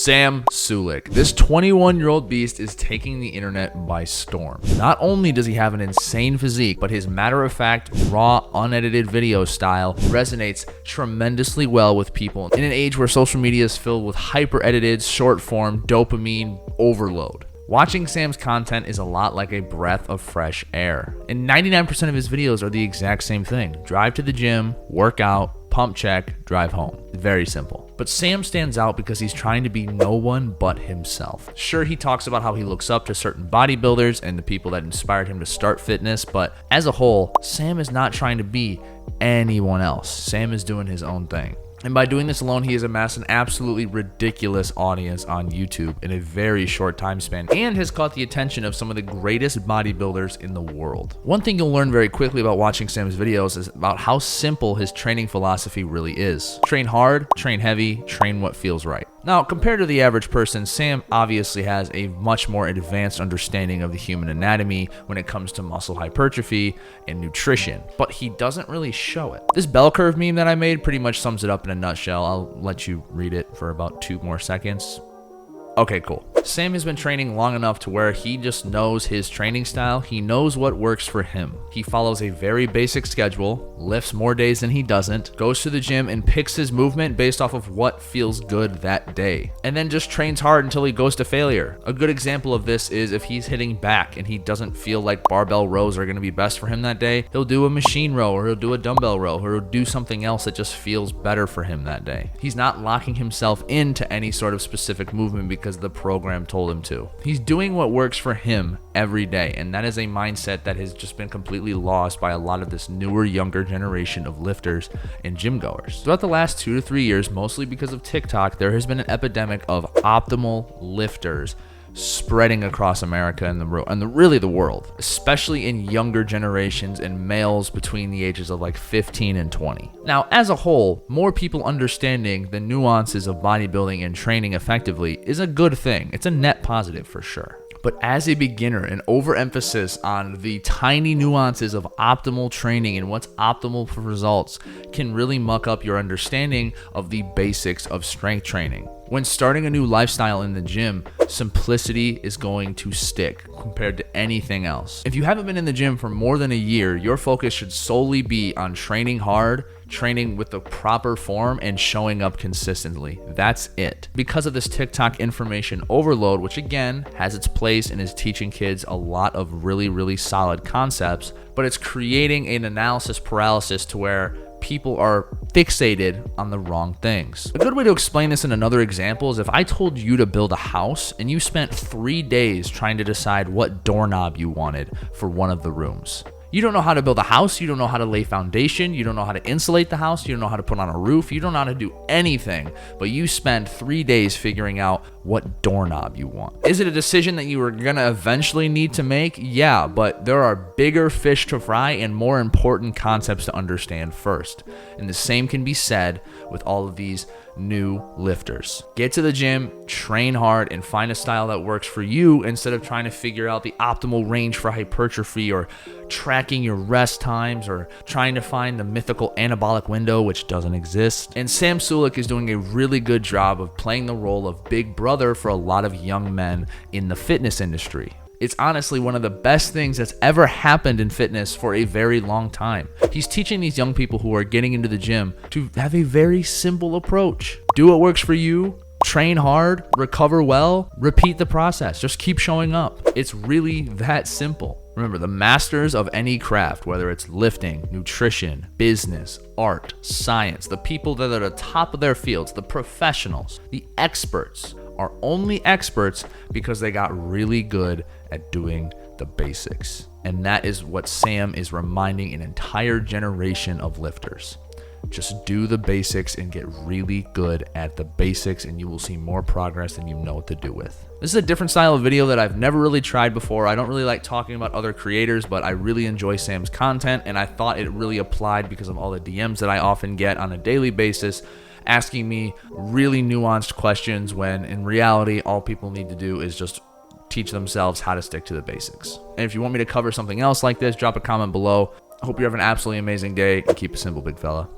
Sam Sulek. This 21-year-old beast is taking the internet by storm. Not only does he have an insane physique, but his matter-of-fact, raw, unedited video style resonates tremendously well with people in an age where social media is filled with hyper-edited, short-form, dopamine overload. Watching Sam's content is a lot like a breath of fresh air. And 99% of his videos are the exact same thing. Drive to the gym, work out, pump check, drive home. Very simple. But Sam stands out because he's trying to be no one but himself. Sure, he talks about how he looks up to certain bodybuilders and the people that inspired him to start fitness, but as a whole, Sam is not trying to be anyone else. Sam is doing his own thing. And by doing this alone, he has amassed an absolutely ridiculous audience on YouTube in a very short time span and has caught the attention of some of the greatest bodybuilders in the world. One thing you'll learn very quickly about watching Sam's videos is about how simple his training philosophy really is. Train hard, train heavy, train what feels right. Now, compared to the average person, Sam obviously has a much more advanced understanding of the human anatomy when it comes to muscle hypertrophy and nutrition, but he doesn't really show it. This bell curve meme that I made pretty much sums it up in a nutshell. I'll let you read it for about 2 more seconds. Okay, cool. Sam has been training long enough to where he just knows his training style. He knows what works for him. He follows a very basic schedule, lifts more days than he doesn't, goes to the gym and picks his movement based off of what feels good that day, and then just trains hard until he goes to failure. A good example of this is if he's hitting back and he doesn't feel like barbell rows are going to be best for him that day, he'll do a machine row or he'll do a dumbbell row or he'll do something else that just feels better for him that day. He's not locking himself into any sort of specific movement because the program told him to. He's doing what works for him every day, and that is a mindset that has just been completely lost by a lot of this newer, younger generation of lifters and gym goers. Throughout the last 2 to 3 years, mostly because of TikTok, there has been an epidemic of optimal lifters spreading across America and really the world, especially in younger generations and males between the ages of like 15 and 20. Now, as a whole, more people understanding the nuances of bodybuilding and training effectively is a good thing. It's a net positive for sure. But as a beginner, an overemphasis on the tiny nuances of optimal training and what's optimal for results can really muck up your understanding of the basics of strength training. When starting a new lifestyle in the gym, simplicity is going to stick compared to anything else. If you haven't been in the gym for more than a year, your focus should solely be on training hard, training with the proper form, and showing up consistently. That's it. Because of this TikTok information overload, which again has its place and is teaching kids a lot of really, really solid concepts, but it's creating an analysis paralysis to where people are fixated on the wrong things. A good way to explain this in another example is if I told you to build a house and you spent 3 days trying to decide what doorknob you wanted for one of the rooms. You don't know how to build a house, you don't know how to lay foundation, you don't know how to insulate the house, you don't know how to put on a roof, you don't know how to do anything, but you spend 3 days figuring out what doorknob you want. Is it a decision that you are gonna eventually need to make? Yeah, but there are bigger fish to fry and more important concepts to understand first. And the same can be said with all of these new lifters. Get to the gym, train hard, and find a style that works for you instead of trying to figure out the optimal range for hypertrophy or tracking your rest times or trying to find the mythical anabolic window, which doesn't exist. And Sam Sulek is doing a really good job of playing the role of big brother for a lot of young men in the fitness industry. It's honestly one of the best things that's ever happened in fitness for a very long time. He's teaching these young people who are getting into the gym to have a very simple approach. Do what works for you, train hard, recover well, repeat the process. Just keep showing up. It's really that simple. Remember, the masters of any craft, whether it's lifting, nutrition, business, art, science, the people that are at the top of their fields, the professionals, the experts, are only experts because they got really good at doing the basics. And that is what Sam is reminding an entire generation of lifters. Just do the basics and get really good at the basics, and you will see more progress than you know what to do with. This is a different style of video that I've never really tried before. I don't really like talking about other creators, but I really enjoy Sam's content, and I thought it really applied because of all the DMs that I often get on a daily basis asking me really nuanced questions when in reality all people need to do is just teach themselves how to stick to the basics. And if you want me to cover something else like this, drop a comment below. I hope you have an absolutely amazing day and keep it simple, big fella.